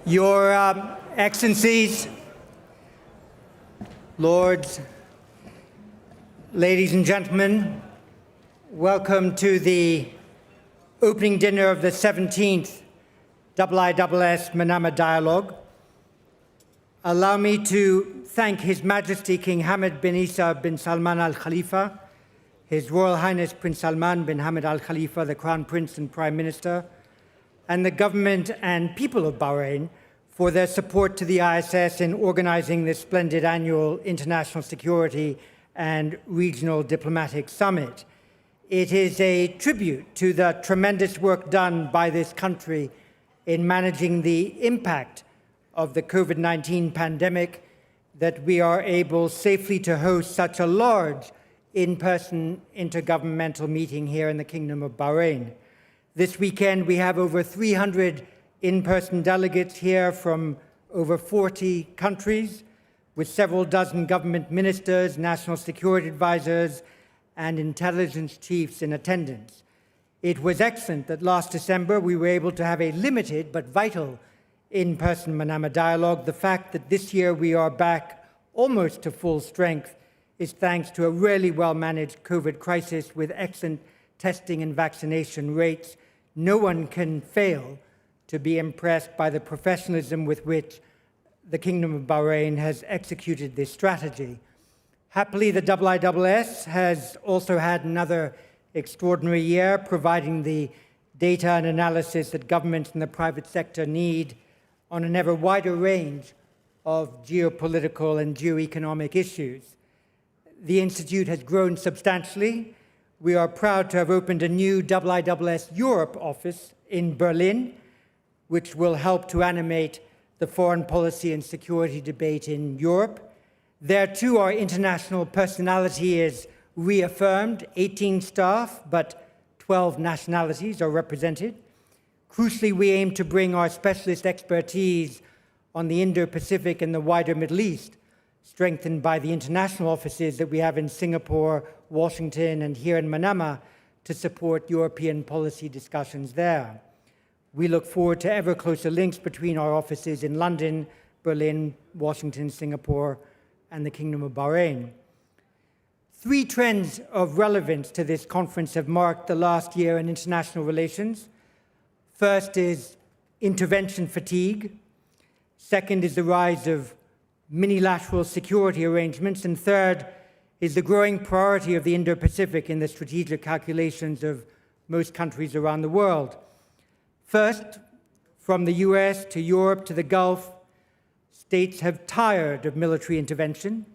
Your Excellencies, Lords, ladies and gentlemen, welcome to the opening dinner of the 17th IISS Manama Dialogue. Allow me to thank His Majesty King Hamad bin Isa bin Salman Al Khalifa, His Royal Highness Prince Salman bin Hamad Al Khalifa, the Crown Prince and Prime Minister, and the government and people of Bahrain for their support to the IISS in organizing this splendid annual International Security and Regional Diplomatic Summit. It is a tribute to the tremendous work done by this country in managing the impact of the COVID-19 pandemic that we are able safely to host such a large in-person intergovernmental meeting here in the Kingdom of Bahrain. This weekend, we have over 300 in-person delegates here from over 40 countries, with several dozen government ministers, national security advisors, and intelligence chiefs in attendance. It was excellent that last December we were able to have a limited but vital in-person Manama dialogue. The fact that this year we are back almost to full strength is thanks to a really well-managed COVID crisis with excellent testing and vaccination rates. No one can fail to be impressed by the professionalism with which the Kingdom of Bahrain has executed this strategy. Happily, the IISS has also had another extraordinary year, providing the data and analysis that governments and the private sector need on an ever wider range of geopolitical and geoeconomic issues. The Institute has grown substantially. We are proud to have opened a new IISS Europe office in Berlin, which will help to animate the foreign policy and security debate in Europe. There, too, our international personality is reaffirmed. 18 staff, but 12 nationalities are represented. Crucially, we aim to bring our specialist expertise on the Indo-Pacific and the wider Middle East, strengthened by the international offices that we have in Singapore, Washington, and here in Manama, to support European policy discussions there. We look forward to ever closer links between our offices in London, Berlin, Washington, Singapore, and the Kingdom of Bahrain. Three trends of relevance to this conference have marked the last year in international relations. First is intervention fatigue. Second is the rise of minilateral security arrangements. And third is the growing priority of the Indo-Pacific in the strategic calculations of most countries around the world. First, from the US to Europe to the Gulf, states have tired of military intervention.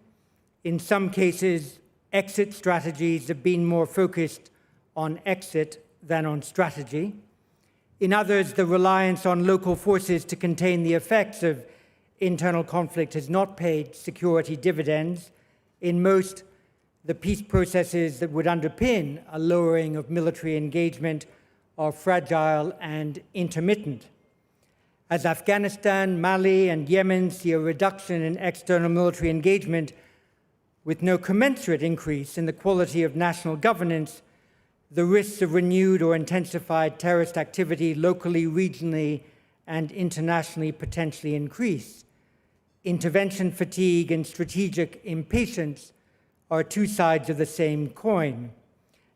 In some cases, exit strategies have been more focused on exit than on strategy. In others, the reliance on local forces to contain the effects of internal conflict has not paid security dividends. In most, the peace processes that would underpin a lowering of military engagement are fragile and intermittent. As Afghanistan, Mali, and Yemen see a reduction in external military engagement with no commensurate increase in the quality of national governance, the risks of renewed or intensified terrorist activity locally, regionally, and internationally potentially increase. Intervention fatigue and strategic impatience are two sides of the same coin.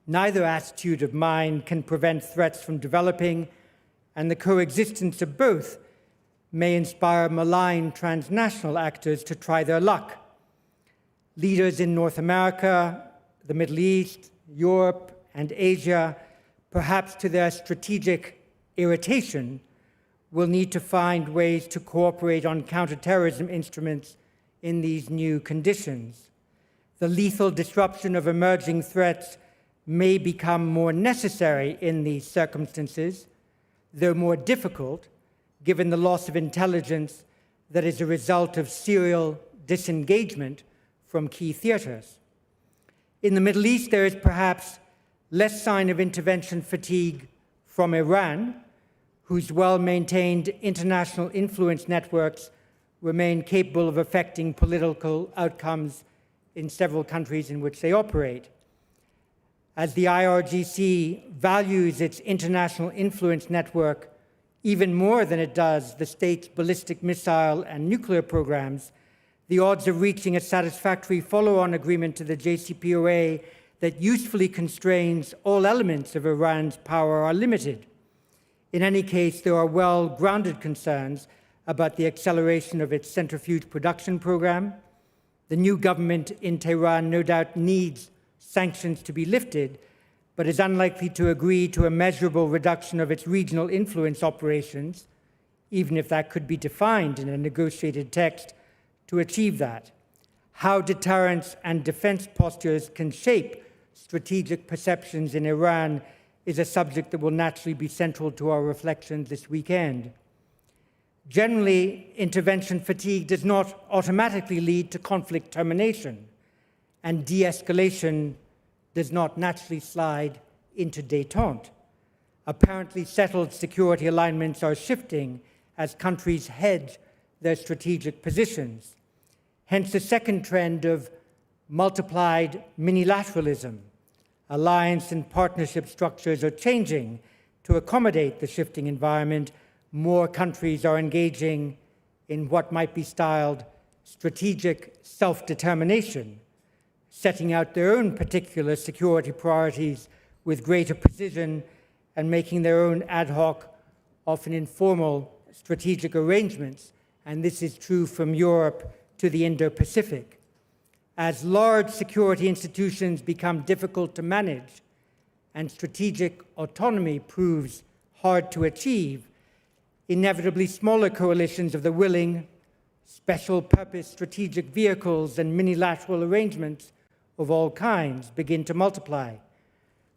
Neither attitude of mind can prevent threats from developing, and the coexistence of both may inspire malign transnational actors to try their luck. Leaders in North America, the Middle East, Europe, and Asia, perhaps to their strategic irritation, will need to find ways to cooperate on counterterrorism instruments in these new conditions. The lethal disruption of emerging threats may become more necessary in these circumstances, though more difficult, given the loss of intelligence that is a result of serial disengagement from key theaters. In the Middle East, there is perhaps less sign of intervention fatigue from Iran, whose well-maintained international influence networks remain capable of affecting political outcomes in several countries in which they operate. As the IRGC values its international influence network even more than it does the state's ballistic missile and nuclear programs, the odds of reaching a satisfactory follow-on agreement to the JCPOA that usefully constrains all elements of Iran's power are limited. In any case, there are well-grounded concerns about the acceleration of its centrifuge production program. The new government in Tehran no doubt needs sanctions to be lifted, but is unlikely to agree to a measurable reduction of its regional influence operations, even if that could be defined in a negotiated text to achieve that. How deterrence and defense postures can shape strategic perceptions in Iran is a subject that will naturally be central to our reflections this weekend. Generally, intervention fatigue does not automatically lead to conflict termination, and de-escalation does not naturally slide into détente. Apparently settled security alignments are shifting as countries hedge their strategic positions. Hence the second trend of multiplied minilateralism. Alliance and partnership structures are changing to accommodate the shifting environment. More countries are engaging in what might be styled strategic self-determination, setting out their own particular security priorities with greater precision and making their own ad hoc, often informal, strategic arrangements. And this is true from Europe to the Indo-Pacific. As large security institutions become difficult to manage and strategic autonomy proves hard to achieve, inevitably smaller coalitions of the willing, special purpose strategic vehicles and minilateral arrangements of all kinds begin to multiply.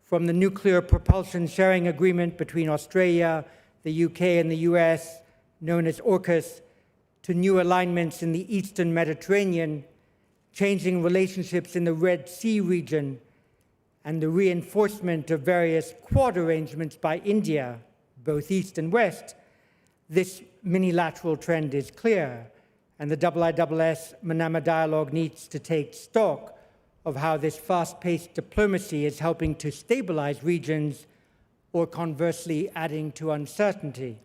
From the nuclear propulsion sharing agreement between Australia, the UK, and the US, known as AUKUS, to new alignments in the Eastern Mediterranean, changing relationships in the Red Sea region, and the reinforcement of various Quad arrangements by India, both East and West, this minilateral trend is clear, and the IISS Manama dialogue needs to take stock of how this fast-paced diplomacy is helping to stabilize regions or conversely adding to uncertainty.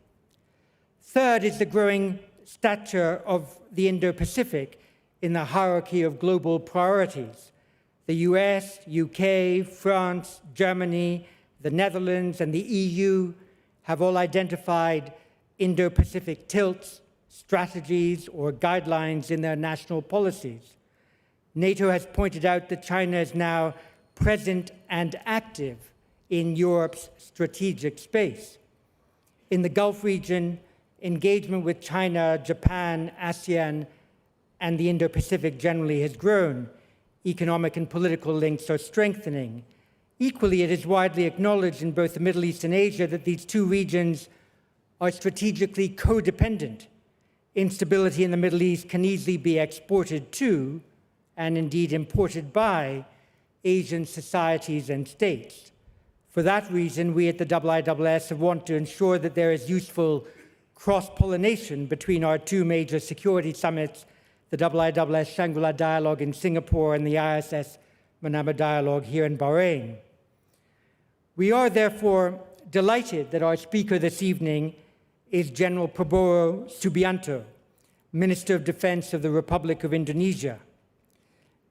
Third is the growing stature of the Indo-Pacific in the hierarchy of global priorities. The US, UK, France, Germany, the Netherlands, and the EU have all identified Indo-Pacific tilts, strategies, or guidelines in their national policies. NATO has pointed out that China is now present and active in Europe's strategic space. In the Gulf region, engagement with China, Japan, ASEAN, and the Indo-Pacific generally has grown. Economic and political links are strengthening. Equally, it is widely acknowledged in both the Middle East and Asia that these two regions are strategically codependent. Instability in the Middle East can easily be exported to, and indeed imported by, Asian societies and states. For that reason, we at the IISS want to ensure that there is useful cross-pollination between our two major security summits, the IISS Shangri-La Dialogue in Singapore and the IISS Manama Dialogue here in Bahrain. We are therefore delighted that our speaker this evening is General Prabowo Subianto, Minister of Defense of the Republic of Indonesia.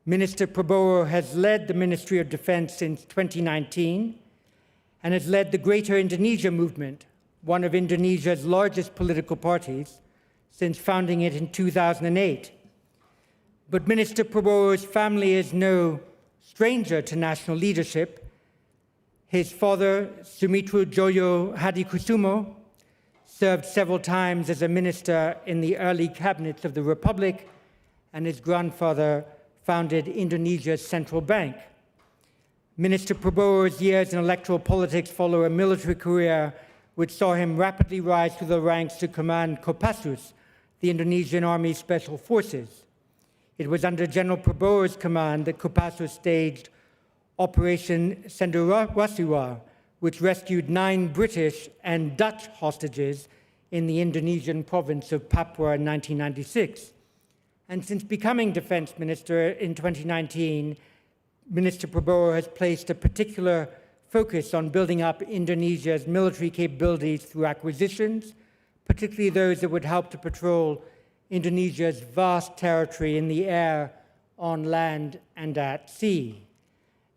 Minister Prabowo has led the Ministry of Defense since 2019 and has led the Greater Indonesia Movement, one of Indonesia's largest political parties, since founding it in 2008. But Minister Prabowo's family is no stranger to national leadership. His father, Sumitro Joyo Hadikusumo, served several times as a minister in the early cabinets of the Republic, and his grandfather founded Indonesia's central bank. Minister Prabowo's years in electoral politics follow a military career which saw him rapidly rise through the ranks to command Kopassus, the Indonesian Army Special Forces. It was under General Prabowo's command that Kopassus staged Operation Cendrawasih, which rescued 9 British and Dutch hostages in the Indonesian province of Papua in 1996. And since becoming defense minister in 2019, Minister Prabowo has placed a particular focus on building up Indonesia's military capabilities through acquisitions, particularly those that would help to patrol Indonesia's vast territory in the air, on land, and at sea.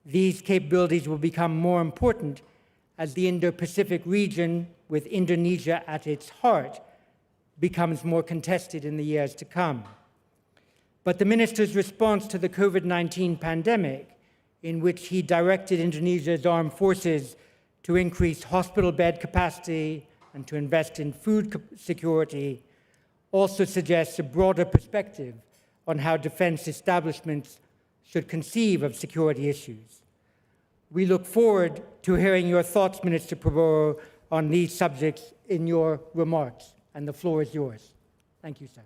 These capabilities will become more important as the Indo-Pacific region, with Indonesia at its heart, becomes more contested in the years to come. But the minister's response to the COVID-19 pandemic, in which he directed Indonesia's armed forces to increase hospital bed capacity and to invest in food security, also suggests a broader perspective on how defense establishments should conceive of security issues. We look forward to hearing your thoughts, Minister Prabowo, on these subjects in your remarks, and the floor is yours. Thank you, sir.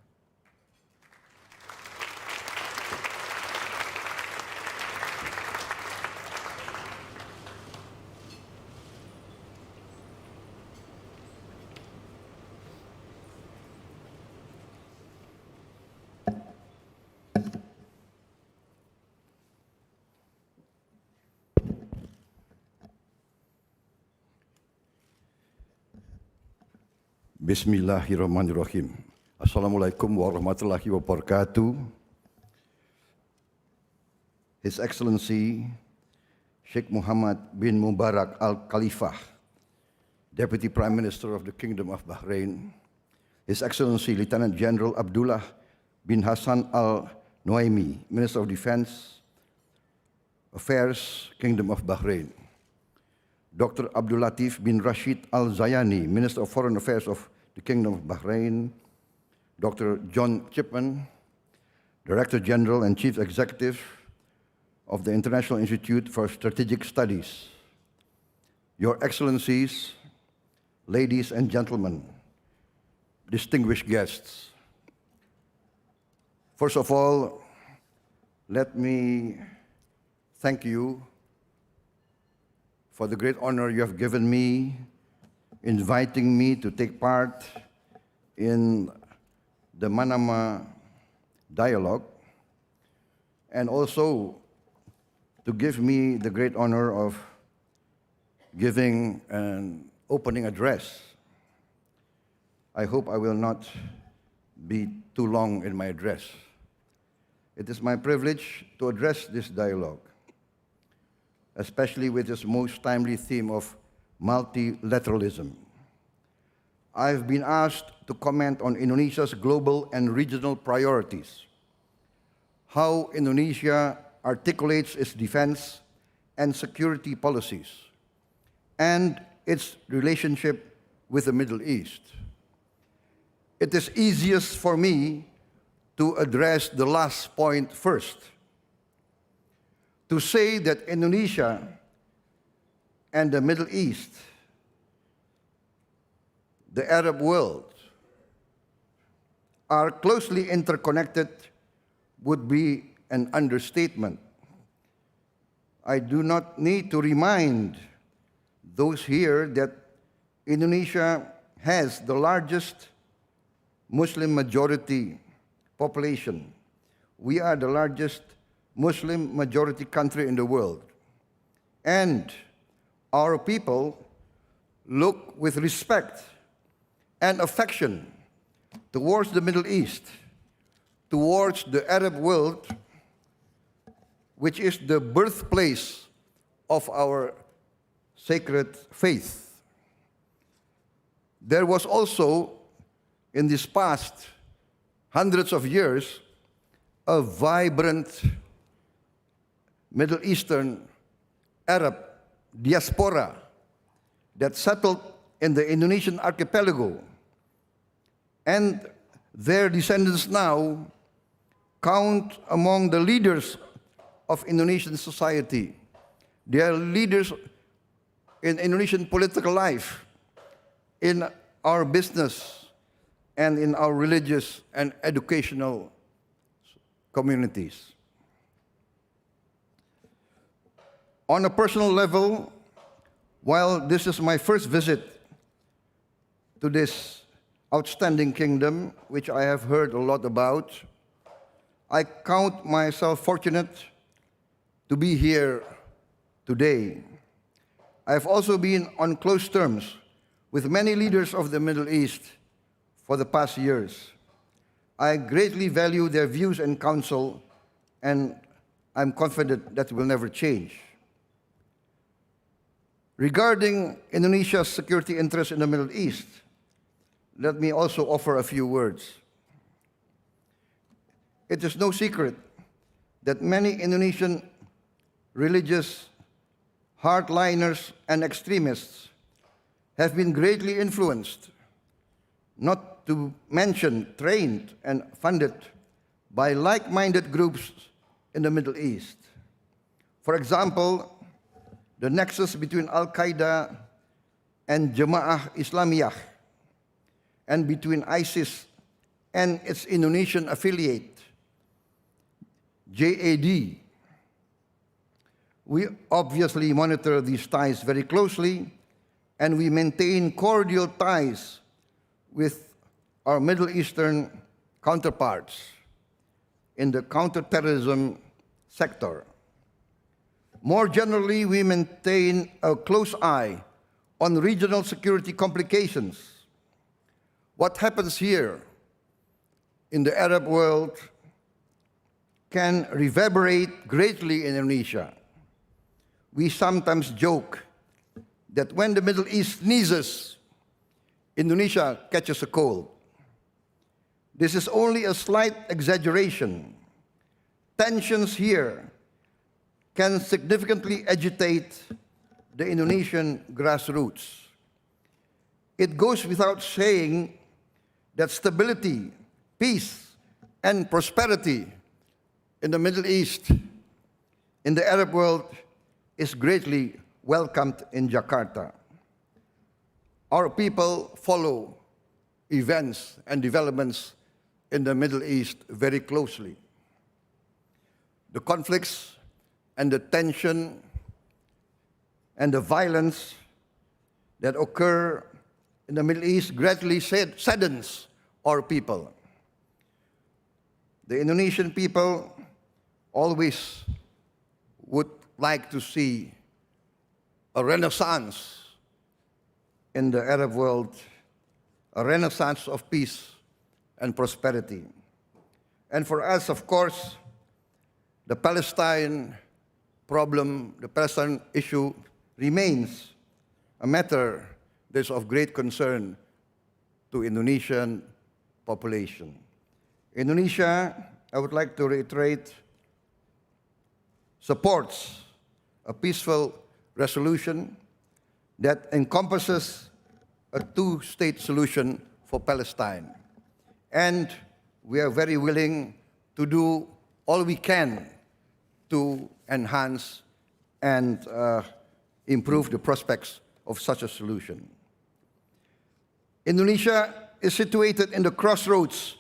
Bismillahirrahmanirrahim. Assalamualaikum warahmatullahi wabarakatuh. His Excellency Sheikh Muhammad bin Mubarak Al Khalifah, Deputy Prime Minister of the Kingdom of Bahrain, His Excellency Lieutenant General Abdullah bin Hassan Al Noaimi, Minister of Defense Affairs, Kingdom of Bahrain, Dr. Abdul Latif bin Rashid Al Zayani, Minister of Foreign Affairs of the Kingdom of Bahrain, Dr. John Chipman, Director General and Chief Executive of the International Institute for Strategic Studies, Your Excellencies, ladies and gentlemen, distinguished guests. First of all, let me thank you for the great honor you have given me, inviting me to take part in the Manama dialogue, and also to give me the great honor of giving an opening address. I hope I will not be too long in my address. It is my privilege to address this dialogue, especially with its most timely theme of multilateralism. I've been asked to comment on Indonesia's global and regional priorities, how Indonesia articulates its defense and security policies, and its relationship with the Middle East. It is easiest for me to address the last point first, to say that Indonesia and the Middle East, the Arab world, are closely interconnected would be an understatement. I do not need to remind those here that Indonesia has the largest Muslim majority population. We are the largest Muslim majority country in the world. And our people look with respect and affection towards the Middle East, towards the Arab world, which is the birthplace of our sacred faith. There was also, in this past hundreds of years, a vibrant Middle Eastern Arab diaspora that settled in the Indonesian archipelago, and their descendants now count among the leaders of Indonesian society. They are leaders in Indonesian political life, in our business, and in our religious and educational communities. On a personal level, while this is my first visit to this outstanding kingdom, which I have heard a lot about, I count myself fortunate to be here today. I have also been on close terms with many leaders of the Middle East for the past years. I greatly value their views and counsel, and I'm confident that will never change. Regarding Indonesia's security interests in the Middle East, let me also offer a few words. It is no secret that many Indonesian religious hardliners and extremists have been greatly influenced, not to mention trained and funded by like-minded groups in the Middle East. For example, the nexus between Al-Qaeda and Jamaah Islamiyah, and between ISIS and its Indonesian affiliate, JAD. We obviously monitor these ties very closely, and we maintain cordial ties with our Middle Eastern counterparts in the counterterrorism sector. More generally, we maintain a close eye on regional security complications. What happens here in the Arab world can reverberate greatly in Indonesia. We sometimes joke that when the Middle East sneezes, Indonesia catches a cold. This is only a slight exaggeration. Tensions here can significantly agitate the Indonesian grassroots. It goes without saying that stability, peace, and prosperity in the Middle East, in the Arab world, is greatly welcomed in Jakarta. Our people follow events and developments in the Middle East very closely. The conflicts and the tension and the violence that occur in the Middle East greatly saddens our people. The Indonesian people always would like to see a renaissance in the Arab world, a renaissance of peace and prosperity. And for us, of course, the Palestine problem, the Palestine issue remains a matter that is of great concern to Indonesian population. Indonesia, I would like to reiterate, supports a peaceful resolution that encompasses a two-state solution for Palestine. And we are very willing to do all we can to enhance and improve the prospects of such a solution. Indonesia is situated in the crossroads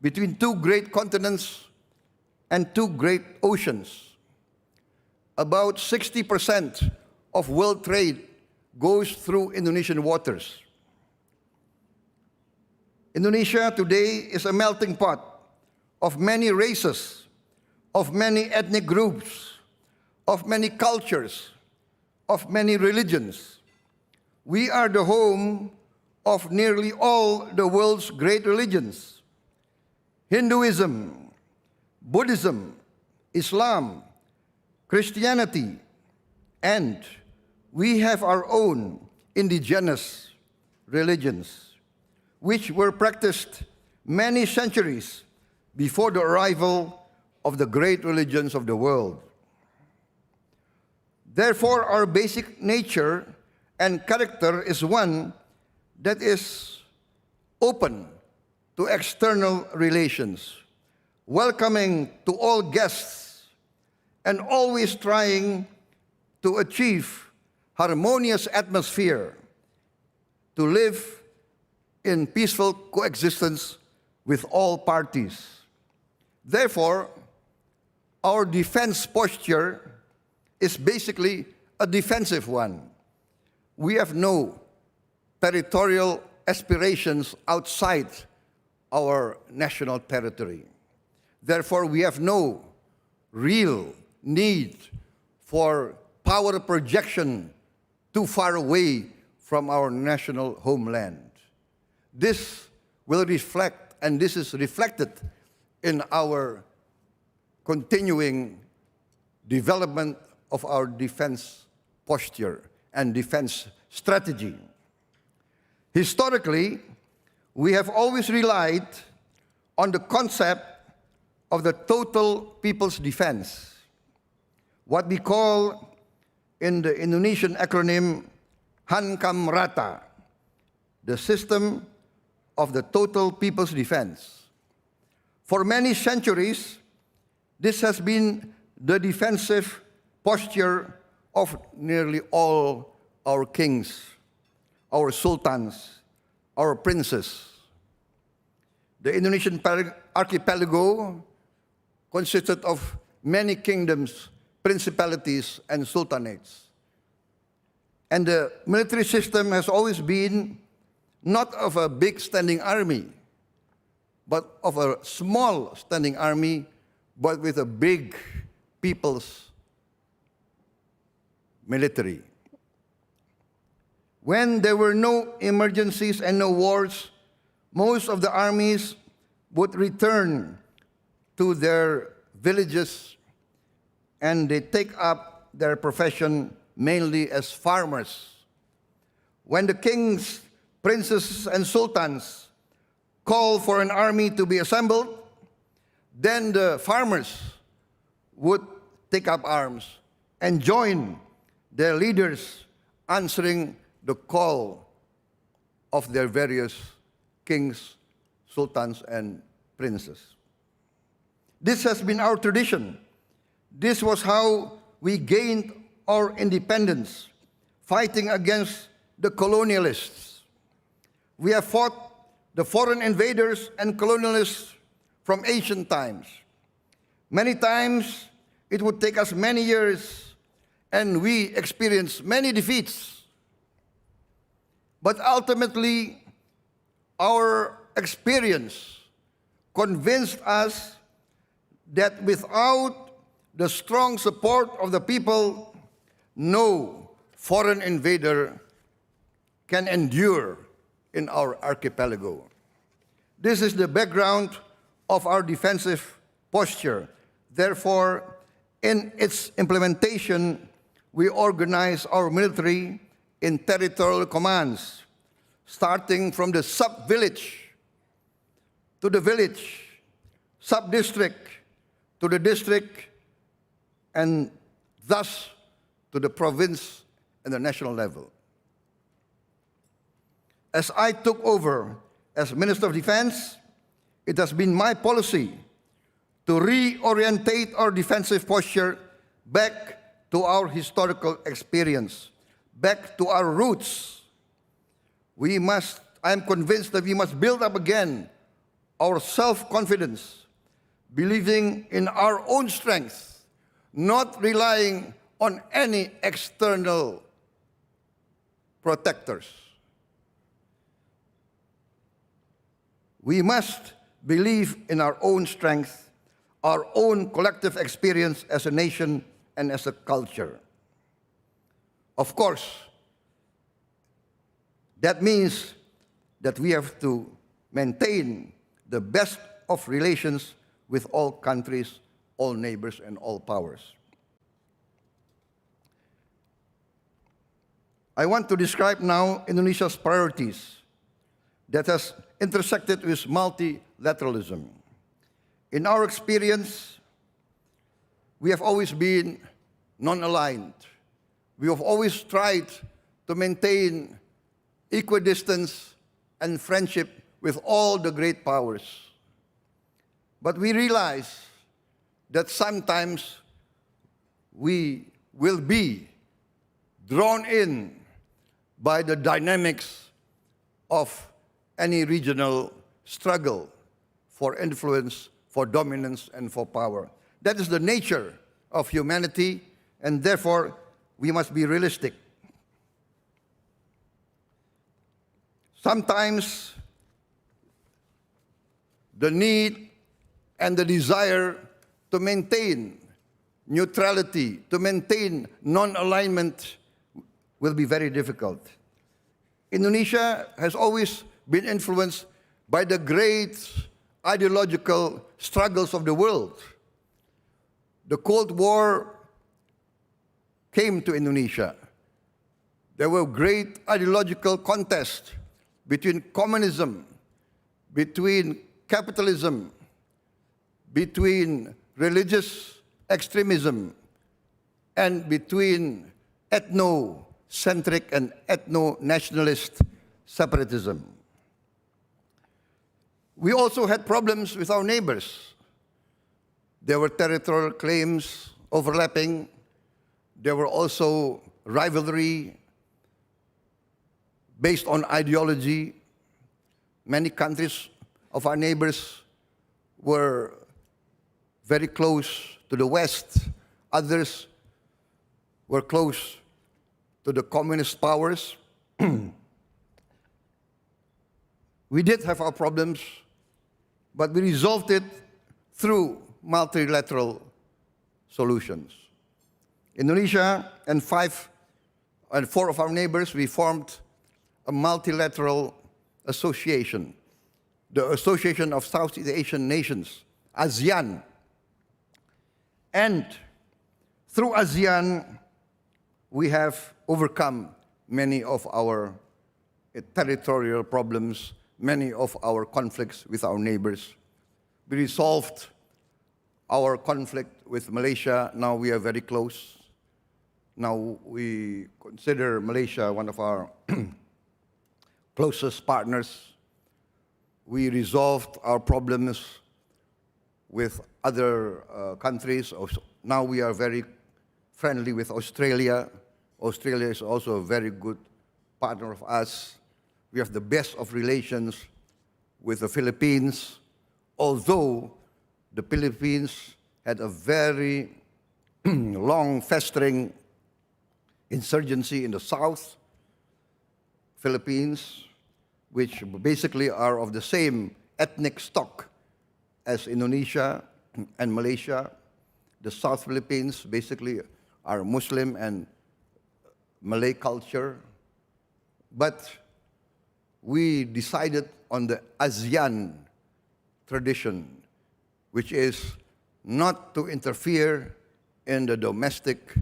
between two great continents and two great oceans. About 60% of world trade goes through Indonesian waters. Indonesia today is a melting pot of many races, of many ethnic groups, of many cultures, of many religions. We are the home of nearly all the world's great religions: Hinduism, Buddhism, Islam, Christianity, and we have our own indigenous religions, which were practiced many centuries before the arrival of the great religions of the world. Therefore, our basic nature and character is one that is open to external relations, welcoming to all guests, and always trying to achieve harmonious atmosphere, to live in peaceful coexistence with all parties. Therefore, our defense posture is basically a defensive one. We have no territorial aspirations outside our national territory. Therefore, we have no real need for power projection too far away from our national homeland. This will reflect, and this is reflected in our continuing development of our defense posture and defense strategy. Historically, we have always relied on the concept of the total people's defense, what we call in the Indonesian acronym Hankam Rata, the system of the total people's defense. For many centuries, this has been the defensive posture of nearly all our kings, our sultans, our princes. The Indonesian archipelago consisted of many kingdoms, principalities, and sultanates. And the military system has always been not of a big standing army, but of a small standing army, but with a big people's military. When there were no emergencies and no wars, most of the armies would return to their villages and they take up their profession mainly as farmers. When the kings, princes, and sultans call for an army to be assembled, then the farmers would take up arms and join their leaders answering the call of their various kings, sultans, and princes. This has been our tradition. This was how we gained our independence, fighting against the colonialists. We have fought the foreign invaders and colonialists from ancient times. Many times, it would take us many years, and we experienced many defeats. But ultimately, our experience convinced us that without the strong support of the people, no foreign invader can endure in our archipelago. This is the background of our defensive posture. Therefore, in its implementation, we organize our military in territorial commands, starting from the sub-village to the village, sub-district to the district, and thus to the province and the national level. As I took over as Minister of Defense, it has been my policy to reorientate our defensive posture back to our historical experience, back to our roots. I am convinced that we must build up again our self-confidence, believing in our own strength, not relying on any external protectors. We must believe in our own strength, our own collective experience as a nation and as a culture. Of course, that means that we have to maintain the best of relations with all countries, all neighbors, and all powers. I want to describe now Indonesia's priorities that has intersected with multilateralism. In our experience, we have always been non-aligned. We have always tried to maintain equidistance and friendship with all the great powers. But we realize that sometimes we will be drawn in by the dynamics of any regional struggle for influence, for dominance, and for power. That is the nature of humanity, and therefore we must be realistic. Sometimes the need and the desire to maintain neutrality, to maintain non-alignment will be very difficult. Indonesia has always been influenced by the great ideological struggles of the world. The Cold War came to Indonesia. There were great ideological contests between communism, between capitalism, between religious extremism, and between ethnocentric and ethno-nationalist separatism. We also had problems with our neighbors. There were territorial claims overlapping. There were also rivalry based on ideology. Many countries of our neighbors were very close to the West. Others were close to the communist powers. We did have our problems, but we resolved it through multilateral solutions. Indonesia and four of our neighbors, we formed a multilateral association, the Association of Southeast Asian Nations, ASEAN. And through ASEAN, we have overcome many of our territorial problems, many of our conflicts with our neighbors. We resolved our conflict with Malaysia. Now we are very close. Now we consider Malaysia one of our closest partners. We resolved our problems with other countries. Now we are very friendly with Australia. Australia is also a very good partner of us. We have the best of relations with the Philippines, although the Philippines had a very long festering insurgency in the South Philippines, which basically are of the same ethnic stock as Indonesia and Malaysia. The South Philippines basically are Muslim and Malay culture. But we decided on the ASEAN tradition, which is not to interfere in the domestic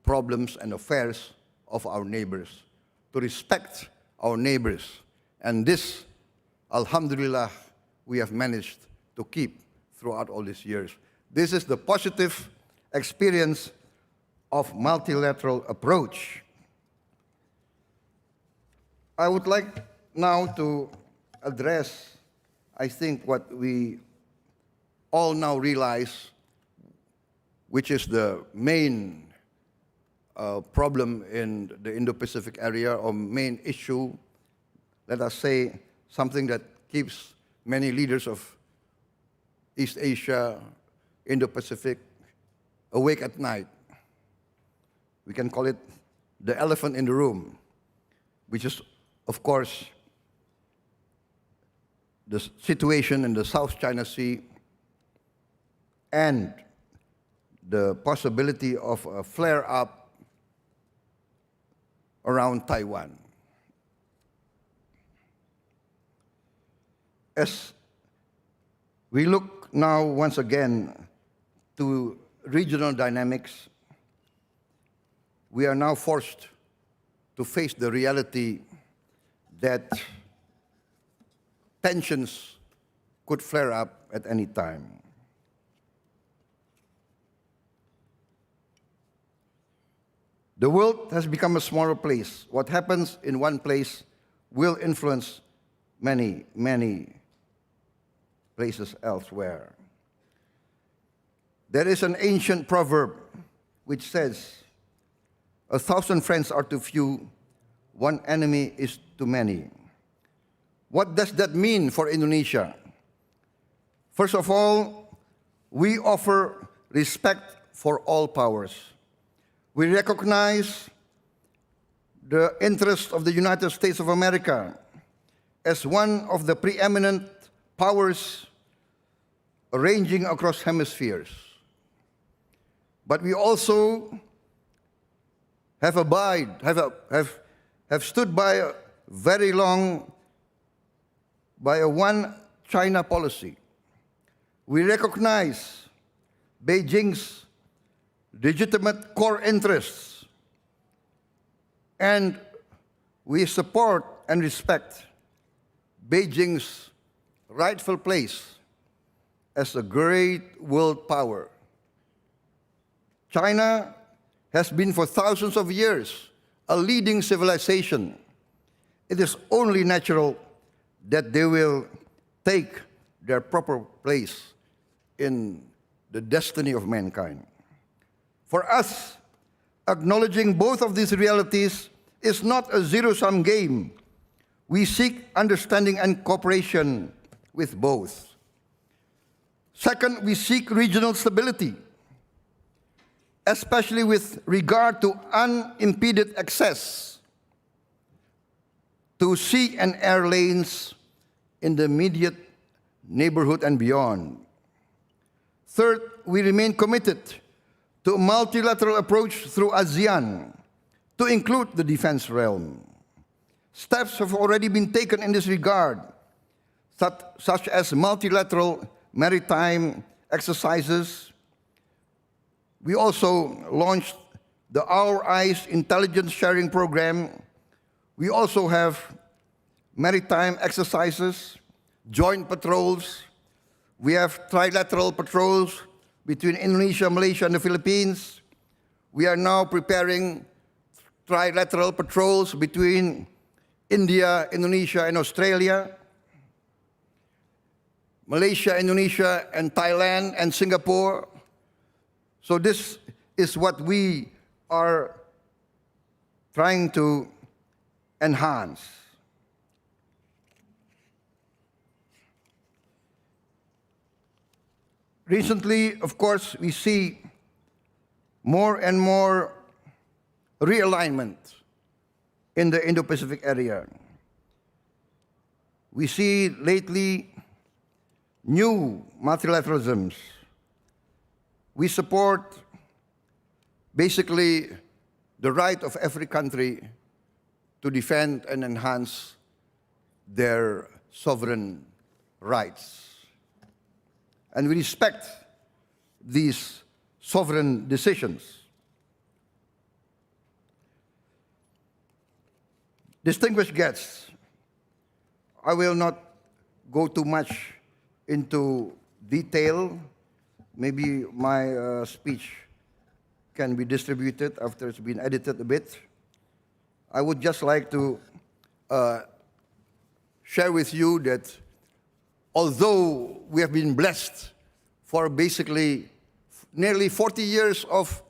problems and affairs of our neighbors, to respect our neighbors. And this, alhamdulillah, we have managed to keep throughout all these years. This is the positive experience of multilateral approach. I would like now to address, I think, what we all now realize, which is the main problem in the Indo-Pacific area, or main issue, let us say, something that keeps many leaders of East Asia, Indo-Pacific, awake at night. We can call it the elephant in the room, which is, of course, the situation in the South China Sea and the possibility of a flare-up around Taiwan. As we look now once again to regional dynamics, we are now forced to face the reality that tensions could flare up at any time. The world has become a smaller place. What happens in one place will influence many, many places elsewhere. There is an ancient proverb which says, "1,000 friends are too few, one enemy is too many." What does that mean for Indonesia? First of all, we offer respect for all powers. We recognize the interest of the United States of America as one of the preeminent powers ranging across hemispheres. But we also have stood by very long by a one China policy. We recognize Beijing's legitimate core interests, and we support and respect Beijing's rightful place as a great world power. China has been for thousands of years a leading civilization. It is only natural that they will take their proper place in the destiny of mankind. For us, acknowledging both of these realities is not a zero-sum game. We seek understanding and cooperation with both. Second, we seek regional stability, especially with regard to unimpeded access to sea and air lanes in the immediate neighborhood and beyond. Third, we remain committed to a multilateral approach through ASEAN to include the defense realm. Steps have already been taken in this regard, such as multilateral maritime exercises. We also launched the IISS intelligence sharing program. We also have maritime exercises, joint patrols. We have trilateral patrols between Indonesia, Malaysia, and the Philippines. We are now preparing trilateral patrols between India, Indonesia, and Australia, Malaysia, Indonesia, and Thailand, and Singapore. So this is what we are trying to enhance. Recently, of course, we see more and more realignment in the Indo-Pacific area. We see lately new multilateralisms. We support basically the right of every country to defend and enhance their sovereign rights. And we respect these sovereign decisions. Distinguished guests, I will not go too much into detail. Maybe my speech can be distributed after it's been edited a bit. I would just like to share with you that although we have been blessed for basically nearly 40 years of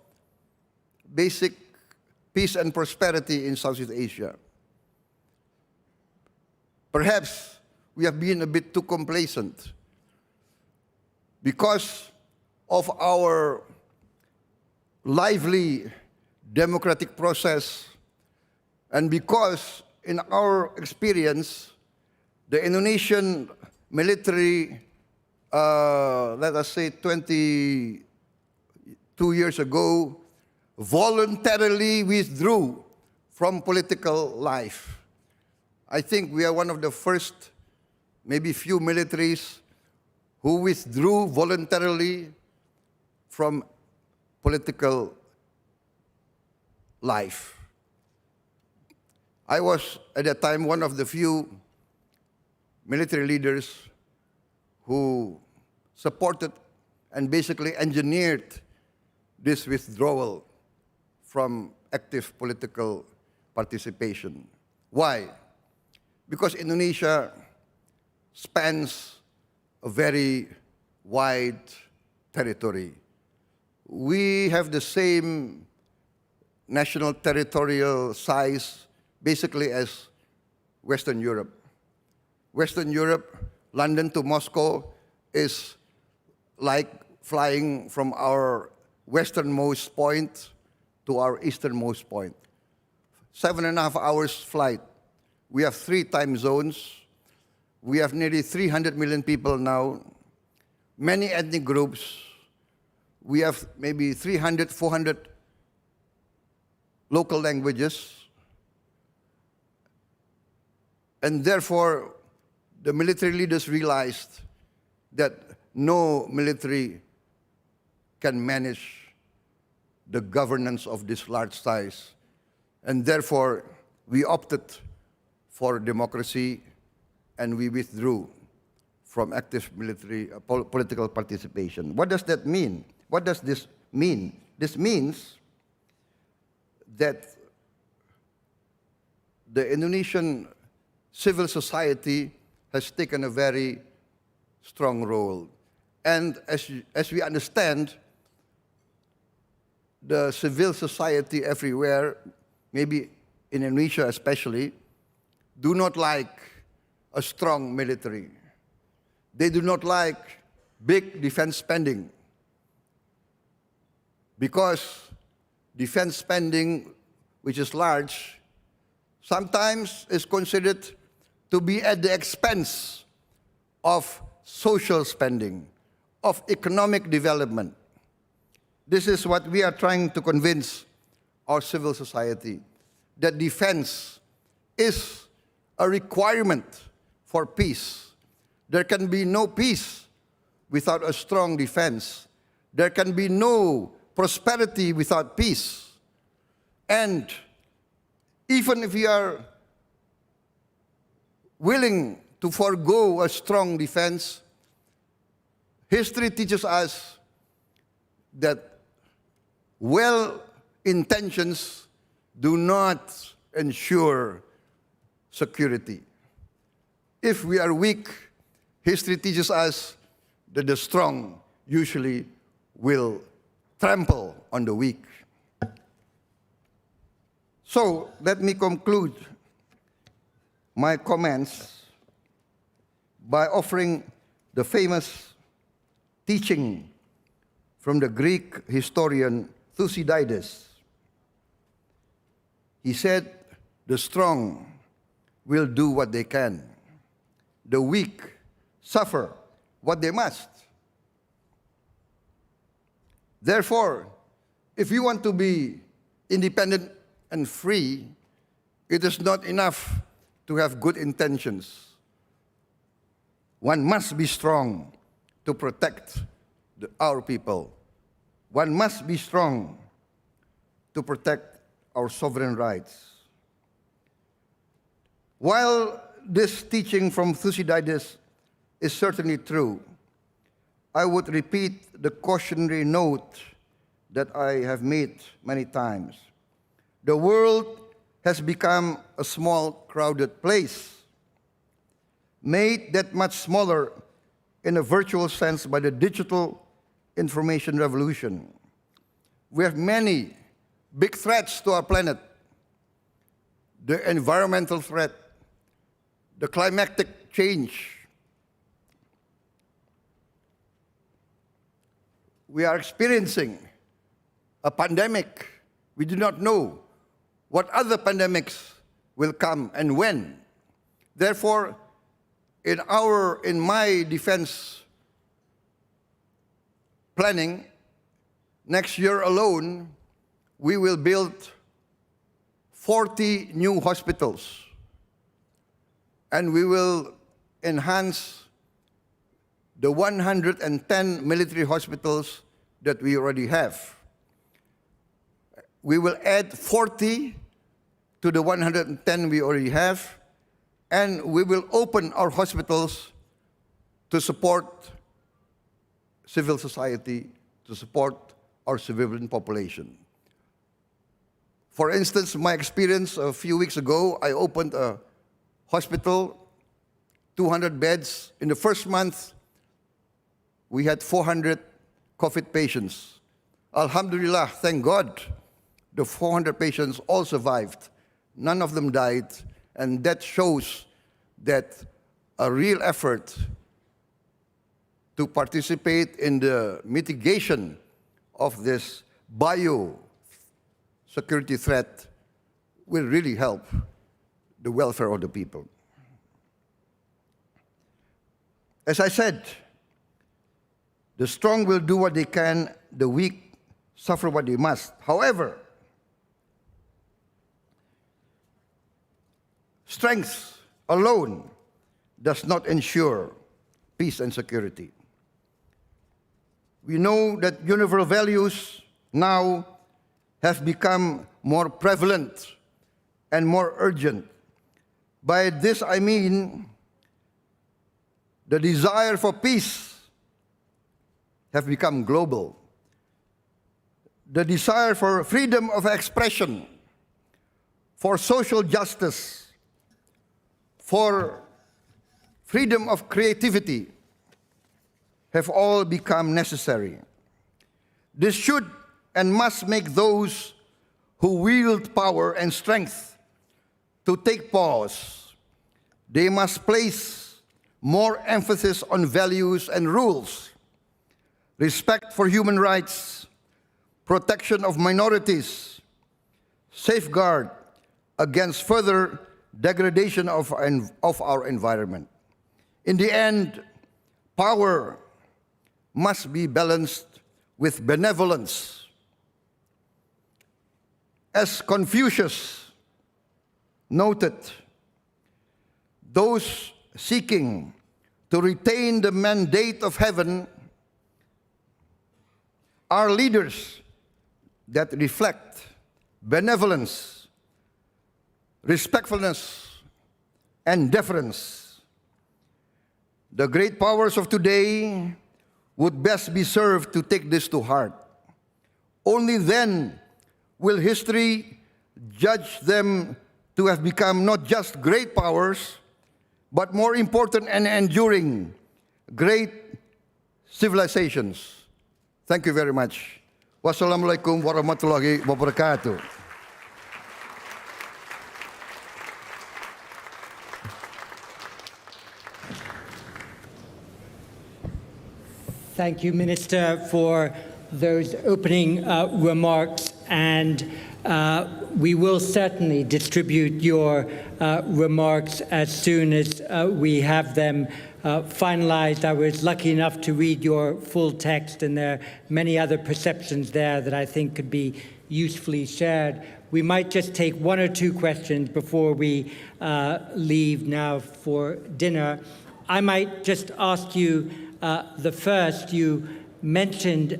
basic peace and prosperity in Southeast Asia, perhaps we have been a bit too complacent because of our lively democratic process and because, in our experience, the Indonesian military, let us say 22 years ago, voluntarily withdrew from political life. I think we are one of the first, maybe few militaries who withdrew voluntarily from political life. I was, at that time, one of the few military leaders who supported and basically engineered this withdrawal from active political participation. Why? Because Indonesia spans a very wide territory. We have the same national territorial size basically as Western Europe. Western Europe, London to Moscow, is like flying from our westernmost point to our easternmost point. 7.5 hours flight. We have 3 time zones. We have nearly 300 million people now, many ethnic groups. We have maybe 300, 400 local languages. And therefore, the military leaders realized that no military can manage the governance of this large size, and therefore we opted for democracy and we withdrew from active military political participation. What does that mean? What does this mean? This means that the Indonesian civil society has taken a very strong role. And as we understand, the civil society everywhere, maybe in Indonesia especially, do not like a strong military. They do not like big defense spending, because defense spending, which is large, sometimes is considered to be at the expense of social spending, of economic development. This is what we are trying to convince our civil society, that defense is a requirement for peace. There can be no peace without a strong defense. There can be no prosperity without peace. And even if we are willing to forego a strong defense, history teaches us that well-intentions do not ensure security. If we are weak, history teaches us that the strong usually will trample on the weak. So let me conclude my comments by offering the famous teaching from the Greek historian Thucydides. He said, the strong will do what they can. The weak suffer what they must. Therefore, if you want to be independent and free, it is not enough to have good intentions. One must be strong to protect our people. One must be strong to protect our sovereign rights. While this teaching from Thucydides is certainly true, I would repeat the cautionary note that I have made many times. The world has become a small, crowded place, made that much smaller in a virtual sense by the digital information revolution. We have many big threats to our planet: the environmental threat, the climatic change. We are experiencing a pandemic. We do not know what other pandemics will come and when. Therefore, in my defense planning, next year alone, we will build 40 new hospitals, and we will enhance the 110 military hospitals that we already have. We will add 40 to the 110 we already have, and we will open our hospitals to support civil society, to support our civilian population. For instance, my experience a few weeks ago, I opened a hospital, 200 beds. In the first month, we had 400 COVID patients. Alhamdulillah, thank God, the 400 patients all survived. None of them died, and that shows that a real effort to participate in the mitigation of this bio-security threat will really help the welfare of the people. As I said, the strong will do what they can, the weak suffer what they must. However, strength alone does not ensure peace and security. We know that universal values now have become more prevalent and more urgent. By this I mean the desire for peace have become global. The desire for freedom of expression, for social justice, for freedom of creativity have all become necessary. This should and must make those who wield power and strength to take pause. They must place more emphasis on values and rules, respect for human rights, protection of minorities, safeguard against further degradation of our environment. In the end, power must be balanced with benevolence. As Confucius noted, those seeking to retain the mandate of heaven are leaders that reflect benevolence, respectfulness, and deference. The great powers of today would best be served to take this to heart. Only then will history judge them to have become not just great powers, but more important and enduring, great civilizations. Thank you very much. Wassalamualaikum warahmatullahi wabarakatuh. Thank you, Minister, for those opening remarks, and we will certainly distribute your remarks as soon as we have them finalized. I was lucky enough to read your full text, and there are many other perceptions there that I think could be usefully shared. We might just take one or two questions before we leave now for dinner. I might just ask you the first. You mentioned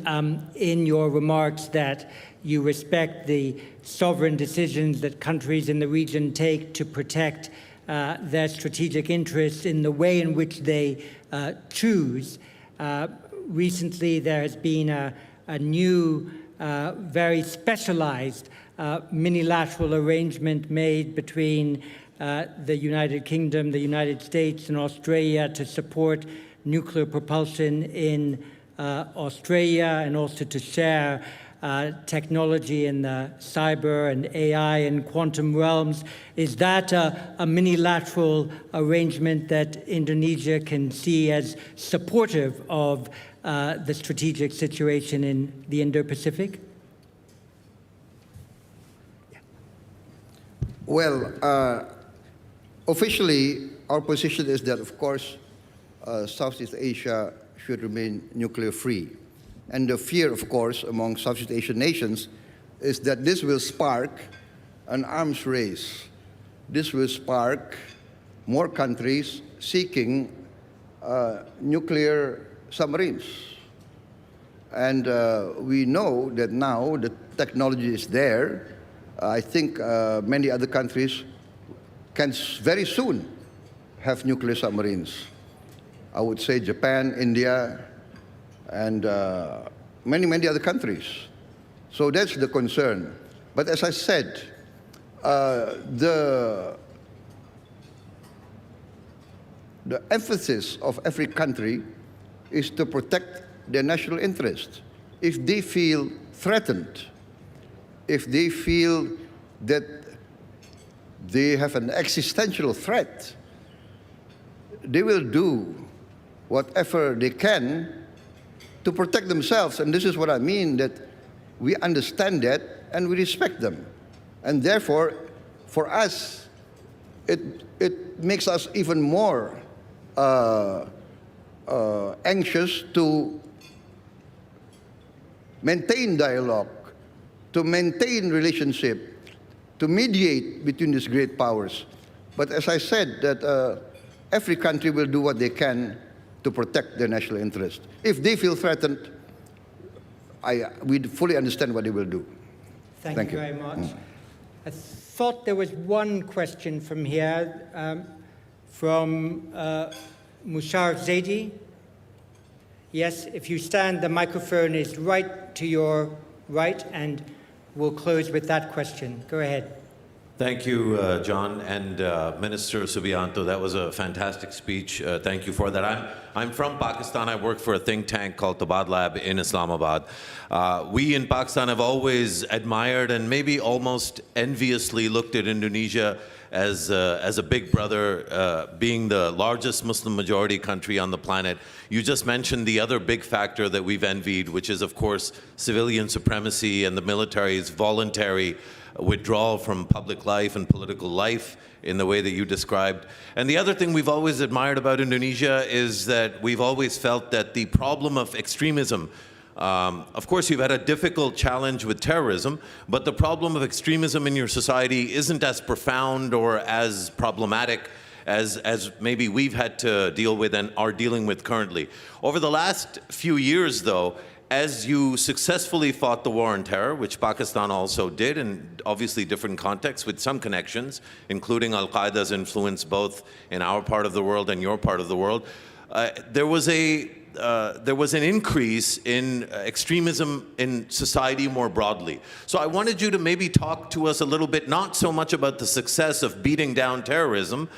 in your remarks that you respect the sovereign decisions that countries in the region take to protect their strategic interests in the way in which they choose. Recently, there has been a new, very specialized minilateral arrangement made between the United Kingdom, the United States, and Australia to support nuclear propulsion in Australia, and also to share technology in the cyber and AI and quantum realms. Is that a minilateral arrangement that Indonesia can see as supportive of the strategic situation in the Indo-Pacific? Well, officially, our position is that, of course, Southeast Asia should remain nuclear-free. And the fear, of course, among Southeast Asian nations is that this will spark an arms race. This will spark more countries seeking nuclear submarines. And we know that now the technology is there. I think many other countries can very soon have nuclear submarines. I would say Japan, India, and many other countries. So that's the concern. But as I said, the emphasis of every country is to protect their national interest. If they feel threatened, if they feel that they have an existential threat, they will do whatever they can to protect themselves. And this is what I mean, that we understand that and we respect them. And therefore, for us, it makes us even more anxious to maintain dialogue, to maintain relationship, to mediate between these great powers. But as I said, that every country will do what they can to protect their national interest. If they feel threatened, we fully understand what they will do. Thank you very much. I thought there was one question from here, from Musharraf Zaidi. Yes, if you stand, the microphone is right to your right, and we'll close with that question. Go ahead. Thank you, John, and Minister Subianto. That was a fantastic speech. Thank you for that. I'm from Pakistan. I work for a think tank called Tabad Lab in Islamabad. We in Pakistan have always admired and maybe almost enviously looked at Indonesia as a big brother, being the largest Muslim majority country on the planet. You just mentioned the other big factor that we've envied, which is, of course, civilian supremacy and the military's voluntary withdrawal from public life and political life in the way that you described. And the other thing we've always admired about Indonesia is that we've always felt that the problem of extremism, of course, you've had a difficult challenge with terrorism, but the problem of extremism in your society isn't as profound or as problematic as maybe we've had to deal with and are dealing with currently. Over the last few years, though, as you successfully fought the war on terror, which Pakistan also did, in obviously different contexts with some connections, including Al-Qaeda's influence both in our part of the world and your part of the world, there was an increase in extremism in society more broadly. So I wanted you to maybe talk to us a little bit, not so much about the success of beating down terrorism,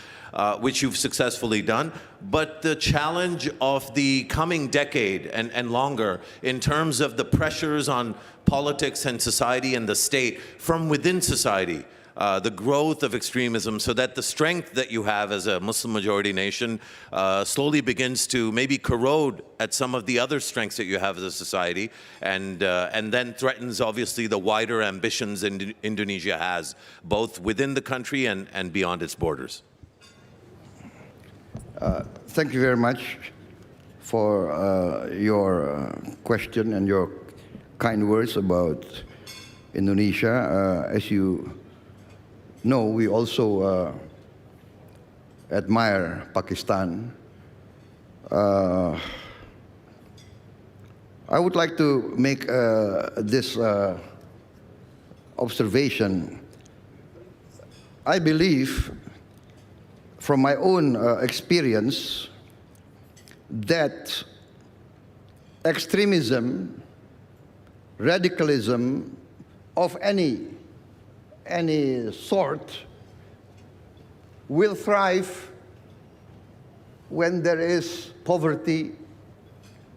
which you've successfully done, but the challenge of the coming decade and longer in terms of the pressures on politics and society and the state from within society, the growth of extremism, so that the strength that you have as a Muslim majority nation slowly begins to maybe corrode at some of the other strengths that you have as a society, and then threatens obviously the wider ambitions Indonesia has, both within the country and beyond its borders. Thank you very much for your question and your kind words about Indonesia. As you know, we also admire Pakistan. I would like to make this observation. I believe, from my own experience, that extremism, radicalism of any sort will thrive when there is poverty,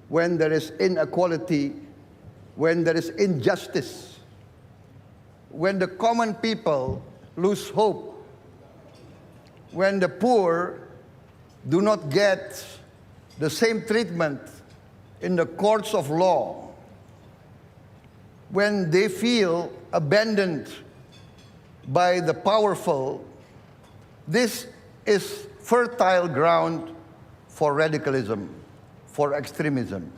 when there is inequality, when there is injustice, when the common people lose hope, when the poor do not get the same treatment in the courts of law, when they feel abandoned by the powerful, this is fertile ground for radicalism, for extremism.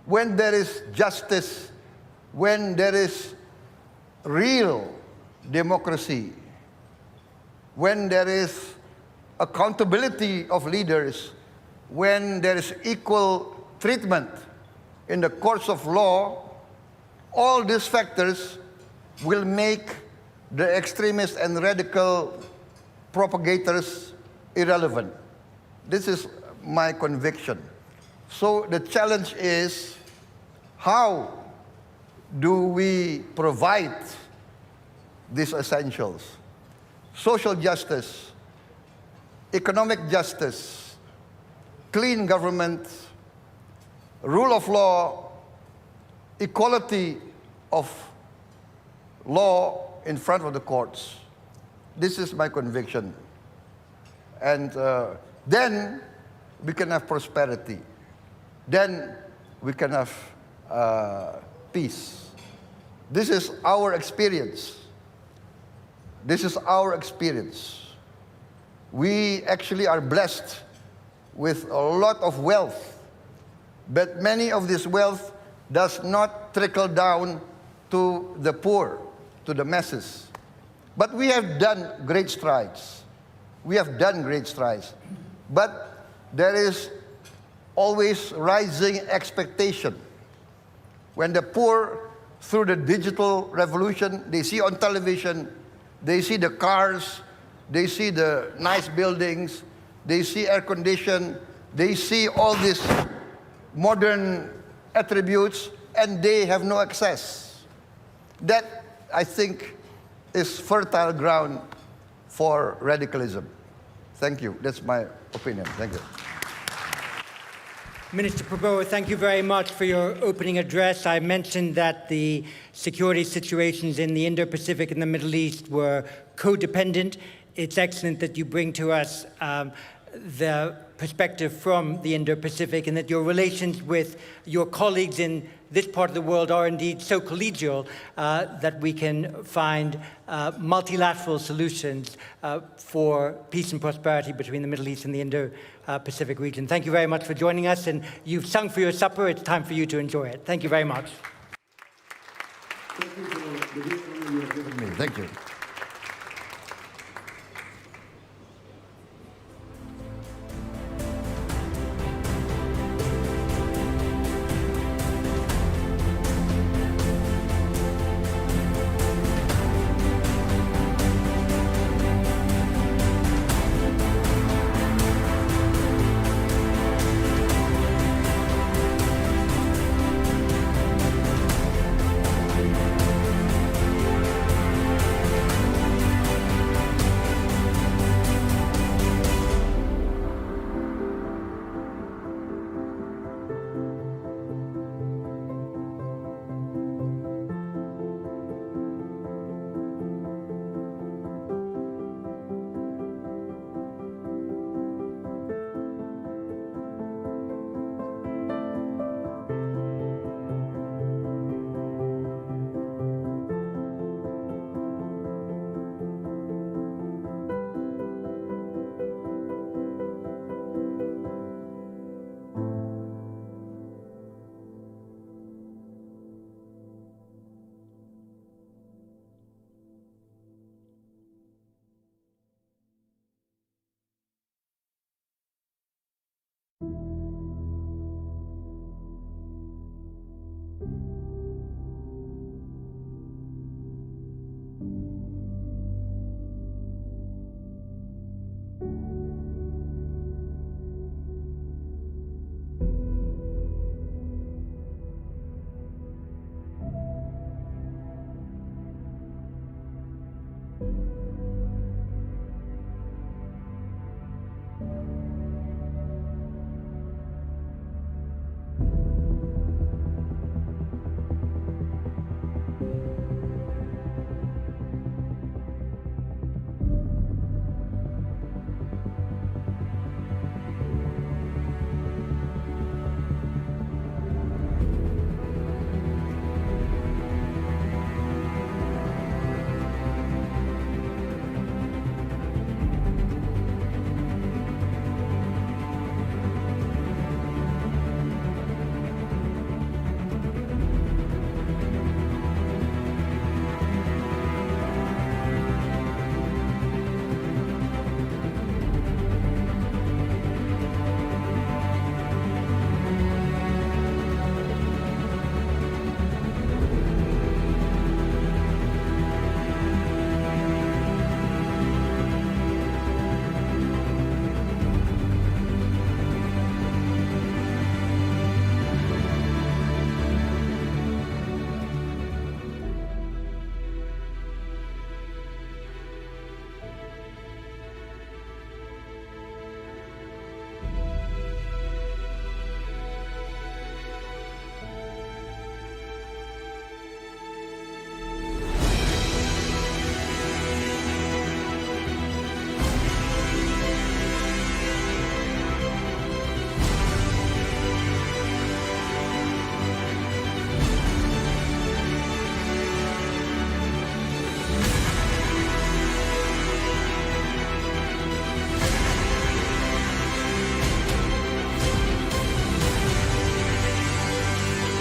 When there is justice, when there is real democracy, when there is accountability of leaders, when there is equal treatment in the courts of law, all these factors will make the extremists and radical propagators irrelevant. This is my conviction. So the challenge is, how do we provide these essentials? Social justice, economic justice, clean government, rule of law, equality of law in front of the courts. This is my conviction. And then we can have prosperity. Then we can have peace. This is our experience. This is our experience. We actually are blessed with a lot of wealth, but many of this wealth does not trickle down to the poor, to the masses. But we have done great strides. We have done great strides. But there is always rising expectation. When the poor, through the digital revolution, they see on television, they see the cars, they see the nice buildings, they see air condition, they see all these modern attributes, and they have no access. That, I think, is fertile ground for radicalism. Thank you. That's my opinion. Thank you. Minister Prabowo, thank you very much for your opening address. I mentioned that the security situations in the Indo-Pacific and the Middle East were codependent. It's excellent that you bring to us the perspective from the Indo-Pacific, and that your relations with your colleagues in this part of the world are indeed so collegial that we can find multilateral solutions for peace and prosperity between the Middle East and the Indo-Pacific region. Thank you very much for joining us, and you've sung for your supper. It's time for you to enjoy it. Thank you very much. Thank you for the wisdom you have given me. Thank you.